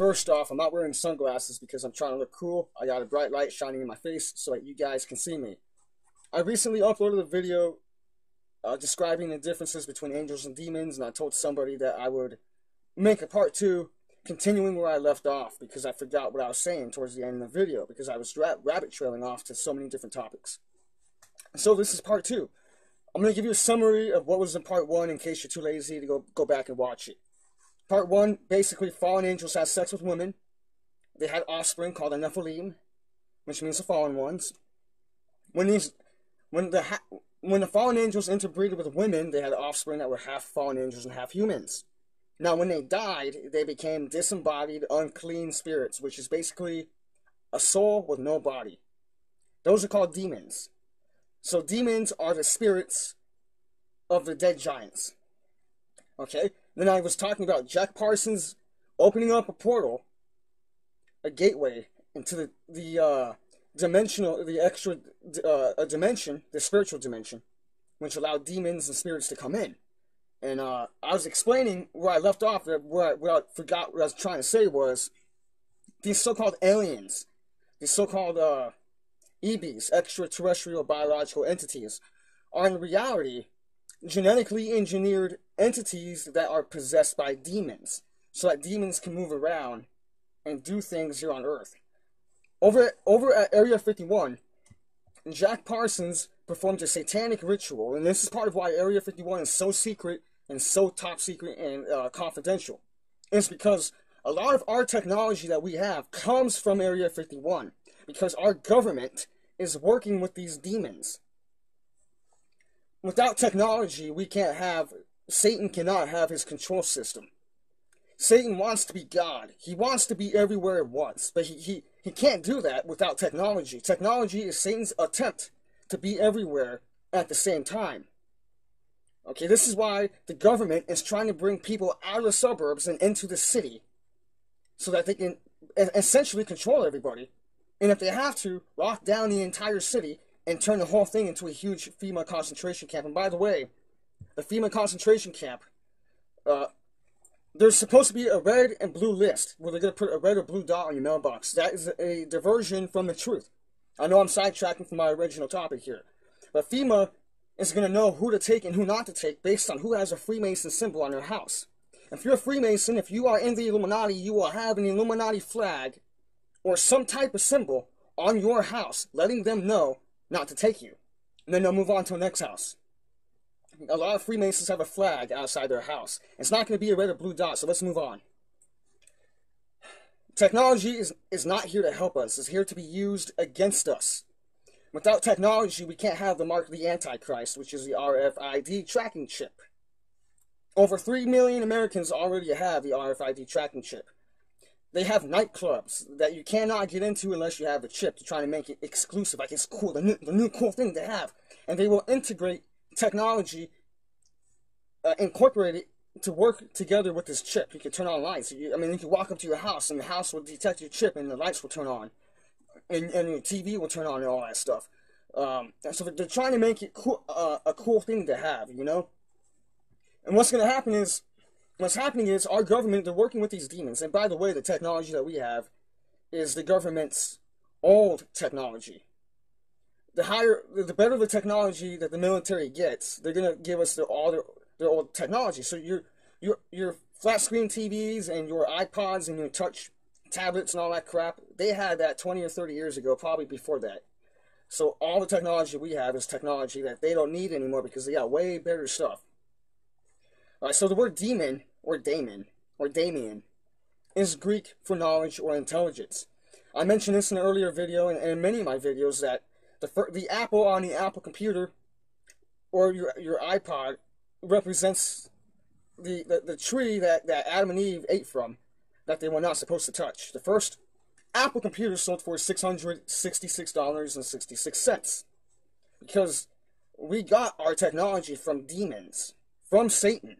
First off, I'm not wearing sunglasses because I'm trying to look cool. I got a bright light shining in my face so that you guys can see me. I recently uploaded a video describing the differences between angels and demons, and I told somebody that I would make a part 2 continuing where I left off because I forgot what I was saying towards the end of the video because I was rabbit trailing off to so many different topics. So this is part 2. I'm going to give you a summary of what was in part 1 in case you're too lazy to go back and watch it. Part 1, basically, fallen angels had sex with women. They had offspring called the Nephilim, which means the fallen ones. When the fallen angels interbreeded with women, they had offspring that were half fallen angels and half humans. Now, when they died, they became disembodied, unclean spirits, which is basically a soul with no body. Those are called demons. So demons are the spirits of the dead giants. Okay? Then I was talking about Jack Parsons opening up a portal, a gateway into the spiritual dimension, which allowed demons and spirits to come in. And I was explaining where I left off, where I forgot what I was trying to say was, these so-called aliens, these so-called EBs, extraterrestrial biological entities, are in reality genetically engineered entities that are possessed by demons, so that demons can move around and do things here on Earth. Over at Area 51, Jack Parsons performed a satanic ritual, and this is part of why Area 51 is so secret and so top secret and confidential. It's because a lot of our technology that we have comes from Area 51, because our government is working with these demons. Without technology, Satan cannot have his control system. Satan wants to be God. He wants to be everywhere at once, but he can't do that without technology. Technology is Satan's attempt to be everywhere at the same time. Okay, this is why the government is trying to bring people out of the suburbs and into the city so that they can essentially control everybody. And if they have to, lock down the entire city and turn the whole thing into a huge FEMA concentration camp. And by the way, the FEMA concentration camp, there's supposed to be a red and blue list where they're going to put a red or blue dot on your mailbox. That is a diversion from the truth. I know I'm sidetracking from my original topic here. But FEMA is going to know who to take and who not to take based on who has a Freemason symbol on their house. If you're a Freemason, if you are in the Illuminati, you will have an Illuminati flag or some type of symbol on your house, letting them know not to take you. And then they'll move on to the next house. A lot of Freemasons have a flag outside their house. It's not going to be a red or blue dot, so let's move on. Technology is not here to help us. It's here to be used against us. Without technology, we can't have the mark of the Antichrist, which is the RFID tracking chip. Over 3 million Americans already have the RFID tracking chip. They have nightclubs that you cannot get into unless you have the chip to try to make it exclusive, like it's cool, the new cool thing to have. And they will integrate technology, incorporate it to work together with this chip. You can turn on lights. You can walk up to your house and the house will detect your chip and the lights will turn on. And your TV will turn on and all that stuff. So they're trying to make it cool, a cool thing to have, you know? And what's happening is our government, they're working with these demons. And by the way, the technology that we have is the government's old technology. The better the technology that the military gets, they're gonna give us their old technology. So your flat screen TVs and your iPods and your touch tablets and all that crap, they had that 20 or 30 years ago, probably before that. So all the technology we have is technology that they don't need anymore because they got way better stuff. Alright, so the word demon, or daemon, or Damien, is Greek for knowledge or intelligence. I mentioned this in an earlier video and in many of my videos that the apple on the Apple computer or your iPod represents the tree that Adam and Eve ate from, that they were not supposed to touch. The first Apple computer sold for $666.66 because we got our technology from demons, from Satan.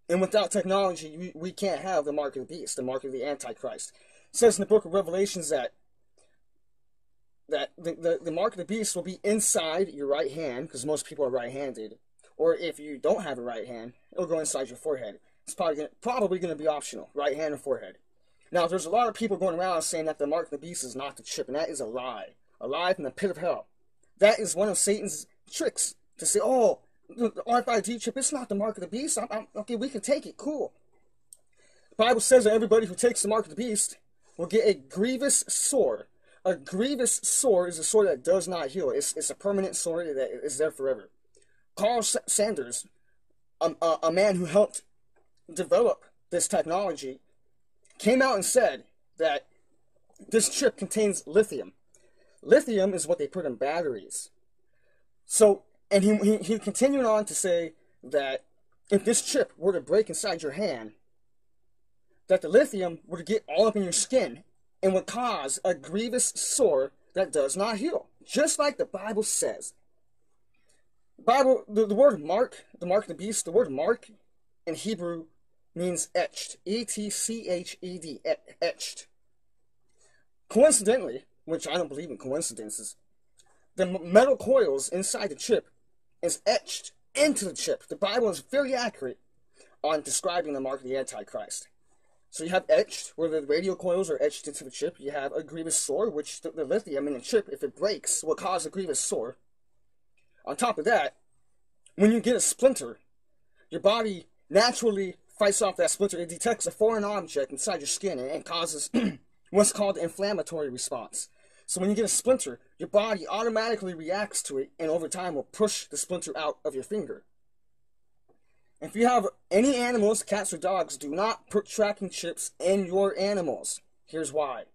And without technology, we can't have the mark of the beast, the mark of the Antichrist. It says in the book of Revelations that the mark of the beast will be inside your right hand, because most people are right-handed. Or if you don't have a right hand, it'll go inside your forehead. It's probably going to be optional, right hand or forehead. Now, there's a lot of people going around saying that the mark of the beast is not the chip, and that is a lie. A lie from the pit of hell. That is one of Satan's tricks, to say, oh, the RFID chip, it's not the mark of the beast. Okay, we can take it, cool. The Bible says that everybody who takes the mark of the beast will get a grievous sore. A grievous sore is a sore that does not heal. It's a permanent sore that is there forever. Carl Sanders, a man who helped develop this technology, came out and said that this chip contains lithium. Lithium is what they put in batteries. So, and he continued on to say that if this chip were to break inside your hand, that the lithium would get all up in your skin and would cause a grievous sore that does not heal. Just like the Bible says. The word mark, the mark of the beast, the word mark in Hebrew means etched. E-T-C-H-E-D, etched. Coincidentally, which I don't believe in coincidences, the metal coils inside the chip is etched into the chip. The Bible is very accurate on describing the mark of the Antichrist. So you have etched, where the radio coils are etched into the chip. You have a grievous sore, which the lithium in the chip, if it breaks, will cause a grievous sore. On top of that, when you get a splinter, your body naturally fights off that splinter. It detects a foreign object inside your skin and causes what's called the inflammatory response. So when you get a splinter, your body automatically reacts to it, and over time will push the splinter out of your finger. If you have any animals, cats or dogs, do not put tracking chips in your animals. Here's why.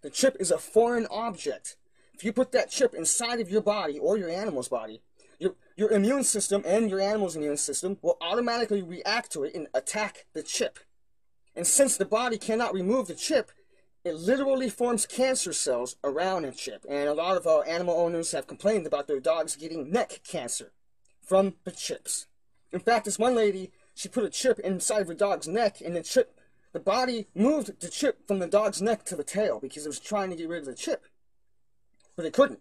The chip is a foreign object. If you put that chip inside of your body or your animal's body, your immune system and your animal's immune system will automatically react to it and attack the chip. And since the body cannot remove the chip, it literally forms cancer cells around the chip. And a lot of animal owners have complained about their dogs getting neck cancer from the chips. In fact, this one lady, she put a chip inside of her dog's neck, and the body moved the chip from the dog's neck to the tail because it was trying to get rid of the chip. But it couldn't.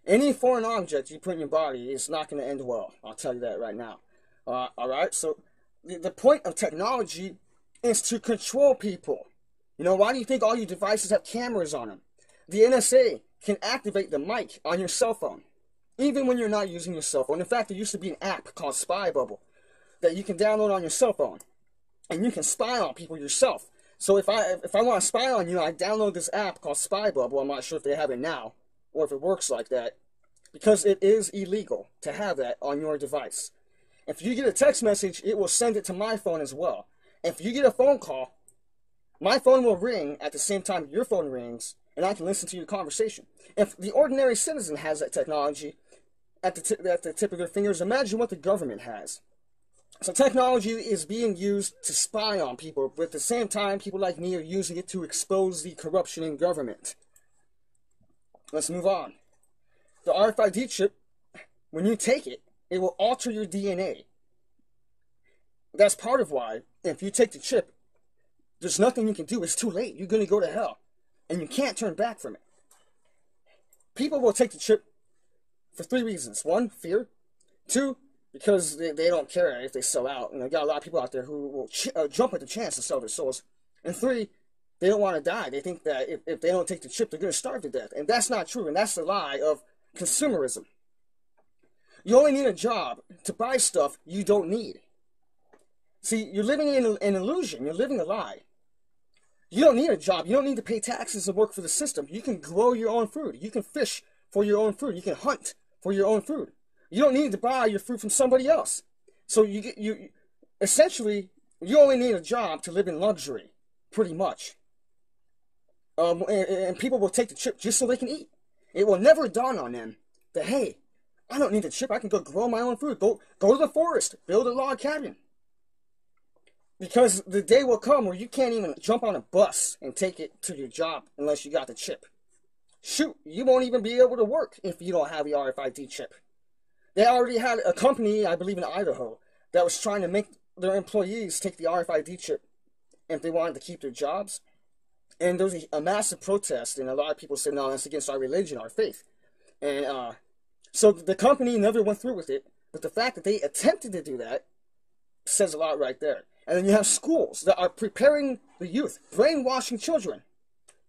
Any foreign object you put in your body is not going to end well. I'll tell you that right now. Alright, so the point of technology is to control people. You know, why do you think all your devices have cameras on them? The NSA can activate the mic on your cell phone, even when you're not using your cell phone. In fact, there used to be an app called Spy Bubble that you can download on your cell phone, and you can spy on people yourself. So if I want to spy on you, I download this app called Spy Bubble. I'm not sure if they have it now, or if it works like that, because it is illegal to have that on your device. If you get a text message, it will send it to my phone as well. If you get a phone call, my phone will ring at the same time your phone rings, and I can listen to your conversation. If the ordinary citizen has that technology at the tip of their fingers, imagine what the government has. So technology is being used to spy on people, but at the same time, people like me are using it to expose the corruption in government. Let's move on. The RFID chip, when you take it, it will alter your DNA. That's part of why, if you take the chip, there's nothing you can do. It's too late. You're going to go to hell. And you can't turn back from it. People will take the chip for 3 reasons. 1, fear. 2, because they don't care if they sell out. And I've got a lot of people out there who will jump at the chance to sell their souls. And 3, they don't want to die. They think that if they don't take the chip, they're going to starve to death. And that's not true. And that's the lie of consumerism. You only need a job to buy stuff you don't need. See, you're living in an illusion. You're living a lie. You don't need a job. You don't need to pay taxes and work for the system. You can grow your own food. You can fish for your own food. You can hunt for your own food. You don't need to buy your food from somebody else. So essentially, you only need a job to live in luxury, pretty much. And people will take the chip just so they can eat. It will never dawn on them that, hey, I don't need the chip. I can go grow my own food. Go to the forest. Build a log cabin. Because the day will come where you can't even jump on a bus and take it to your job unless you got the chip. Shoot, you won't even be able to work if you don't have the RFID chip. They already had a company, I believe in Idaho, that was trying to make their employees take the RFID chip if they wanted to keep their jobs. And there was a massive protest, and a lot of people said, no, that's against our religion, our faith. And so the company never went through with it, but the fact that they attempted to do that says a lot right there. And then you have schools that are preparing the youth, brainwashing children.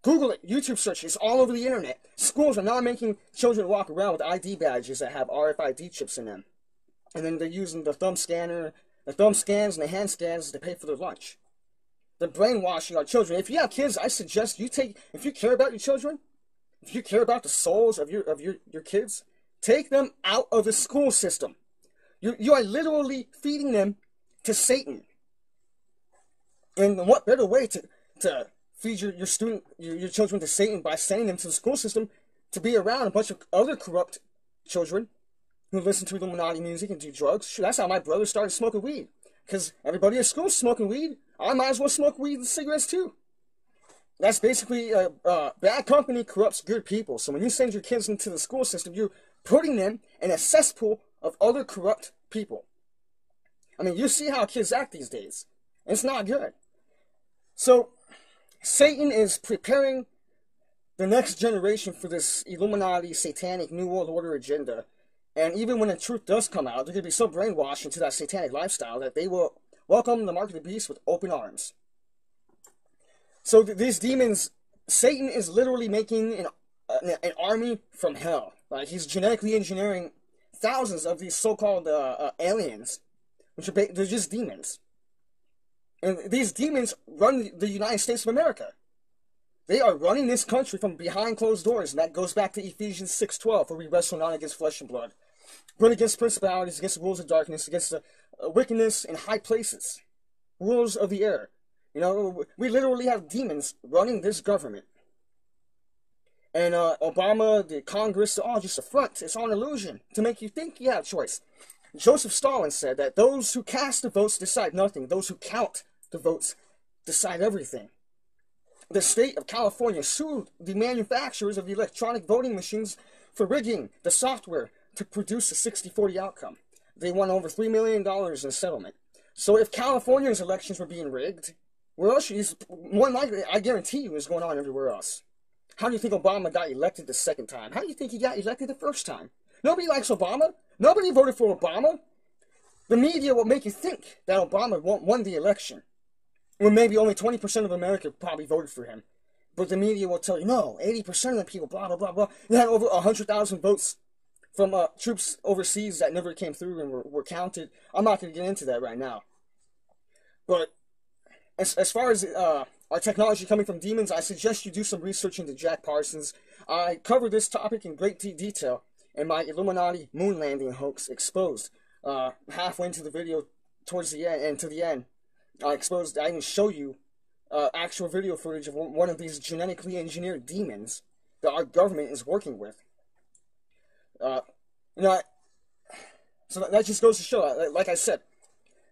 Google it, YouTube search, it's all over the internet. Schools are now making children walk around with ID badges that have RFID chips in them. And then they're using the thumb scanner, the thumb scans and the hand scans to pay for their lunch. They're brainwashing our children. If you have kids, I suggest you take, if you care about your children, if you care about the souls of your kids, take them out of the school system. You are literally feeding them to Satan. And what better way to feed your children to Satan by sending them to the school system to be around a bunch of other corrupt children who listen to Illuminati music and do drugs? Shoot, that's how my brother started smoking weed. Because everybody at school is smoking weed. I might as well smoke weed and cigarettes too. That's basically, bad company corrupts good people. So when you send your kids into the school system, you're putting them in a cesspool of other corrupt people. I mean, you see how kids act these days. It's not good. So, Satan is preparing the next generation for this Illuminati, satanic, New World Order agenda. And even when the truth does come out, they're going to be so brainwashed into that satanic lifestyle that they will welcome the mark of the beast with open arms. So these demons, Satan is literally making an army from hell. Like, he's genetically engineering thousands of these so-called aliens, which are they're just demons. And these demons run the United States of America. They are running this country from behind closed doors, and that goes back to Ephesians 6:12, where we wrestle not against flesh and blood, but against principalities, against the rules of darkness, against the wickedness in high places, rulers of the air. You know, we literally have demons running this government. And Obama, the Congress, they're all just a front. It's all an illusion to make you think you have a choice. Joseph Stalin said that those who cast the votes decide nothing. Those who count the votes decide everything. The state of California sued the manufacturers of the electronic voting machines for rigging the software to produce a 60-40 outcome. They won over $3 million in settlement. So if California's elections were being rigged, where else is more likely, I guarantee you, is going on everywhere else. How do you think Obama got elected the second time? How do you think he got elected the first time? Nobody likes Obama. Nobody voted for Obama. The media will make you think that Obama won the election, when maybe only 20% of America probably voted for him. But the media will tell you, no, 80% of the people, blah, blah, blah, blah. They had over 100,000 votes from troops overseas that never came through and were counted. I'm not going to get into that right now. But as far as our technology coming from demons, I suggest you do some research into Jack Parsons. I covered this topic in great detail in my Illuminati moon landing hoax exposed. Halfway into the video, towards the end, and to the end, I even show you actual video footage of one of these genetically engineered demons that our government is working with. So that just goes to show, like I said,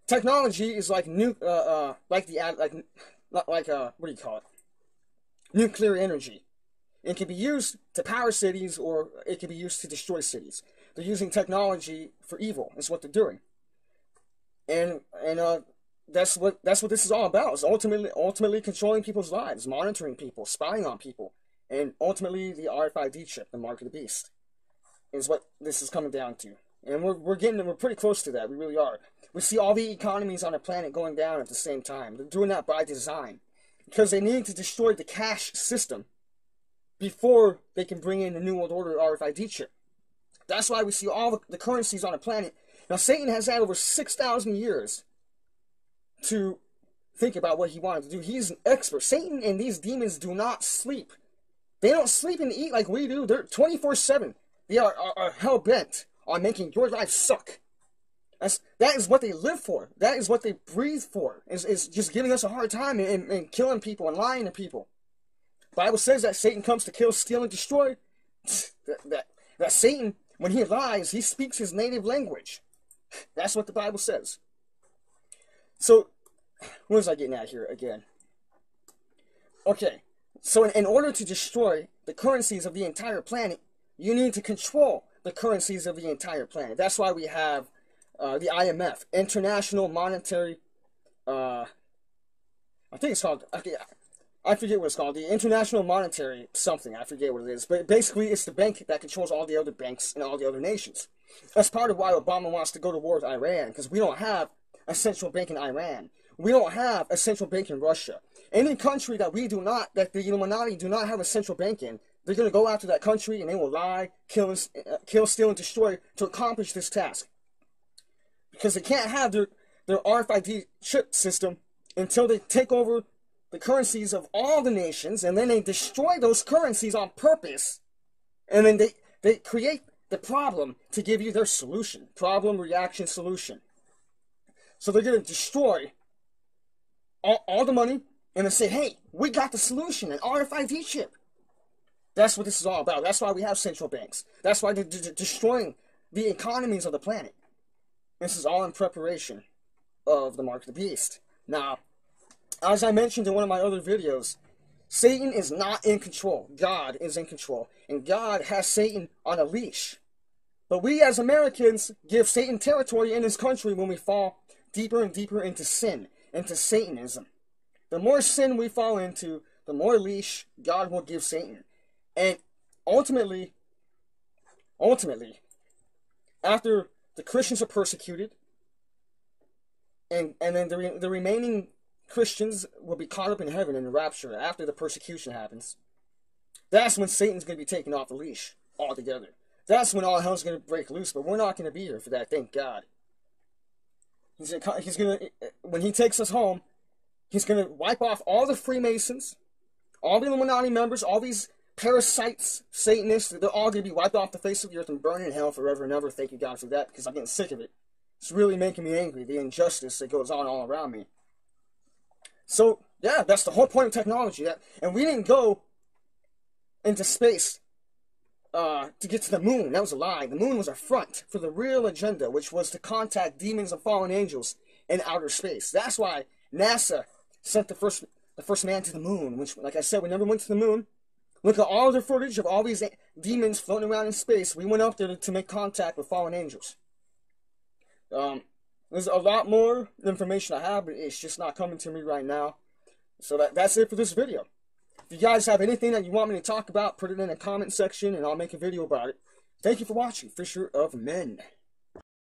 technology is like what do you call it? Nuclear energy. It can be used to power cities, or it can be used to destroy cities. They're using technology for evil. Is what they're doing. And that's what this is all about. It's ultimately controlling people's lives, monitoring people, spying on people, and ultimately the RFID chip, the mark of the beast, is what this is coming down to. And we're pretty close to that. We really are. We see all the economies on the planet going down at the same time. They're doing that by design, because they need to destroy the cash system before they can bring in the New World Order RFID chip. That's why we see all the currencies on the planet. Now, Satan has had over 6,000 years to think about what he wanted to do. He's an expert. Satan and these demons do not sleep. They don't sleep and eat like we do. They're 24/7. They are hell-bent on making your life suck. That is what they live for. That is what they breathe for. Is just giving us a hard time and killing people and lying to people. The Bible says that Satan comes to kill, steal, and destroy. That Satan, when he lies, he speaks his native language. That's what the Bible says. So, what was I getting at here again? Okay, so in order to destroy the currencies of the entire planet, you need to control the currencies of the entire planet. That's why we have the IMF, International Monetary, I think it's called, I forget what it's called, the International Monetary something, I forget what it is, but basically it's the bank that controls all the other banks and all the other nations. That's part of why Obama wants to go to war with Iran, because we don't have a central bank in Iran. we don't have a central bank in Russia. Any country that that the Illuminati do not have a central bank in, they're going to go after that country and they will lie, kill, steal, and destroy to accomplish this task. Because they can't have their RFID chip system until they take over the currencies of all the nations, and then they destroy those currencies on purpose, and then they create the problem to give you their solution. Problem, reaction, solution. So they're going to destroy all the money, and they say, hey, we got the solution, an RFID chip. That's what this is all about. That's why we have central banks. That's why they're destroying the economies of the planet. This is all in preparation of the mark of the beast. Now, as I mentioned in one of my other videos, Satan is not in control. God is in control. And God has Satan on a leash. But we as Americans give Satan territory in this country when we fall deeper and deeper into sin, into Satanism. The more sin we fall into, the more leash God will give Satan. And ultimately, after the Christians are persecuted, and then the remaining Christians will be caught up in heaven in the rapture after the persecution happens, that's when Satan's going to be taken off the leash altogether. That's when all hell's going to break loose, but we're not going to be here for that, thank God. He's going to, when he takes us home, he's going to wipe off all the Freemasons, all the Illuminati members, all these parasites, Satanists. They're all going to be wiped off the face of the earth and burned in hell forever and ever. Thank you, God, for that, because I'm getting sick of it. It's really making me angry, the injustice that goes on all around me. So, yeah, that's the whole point of technology. And we didn't go into space to get to the moon. That was a lie. The moon was a front for the real agenda, which was to contact demons and fallen angels in outer space. That's why NASA sent the first man to the moon, which, like I said, we never went to the moon. Look at all the footage of all these demons floating around in space. We went up there to make contact with fallen angels. There's a lot more information I have, but it's just not coming to me right now. So that's it for this video. If you guys have anything that you want me to talk about, put it in the comment section and I'll make a video about it. Thank you for watching. Fisher of Men.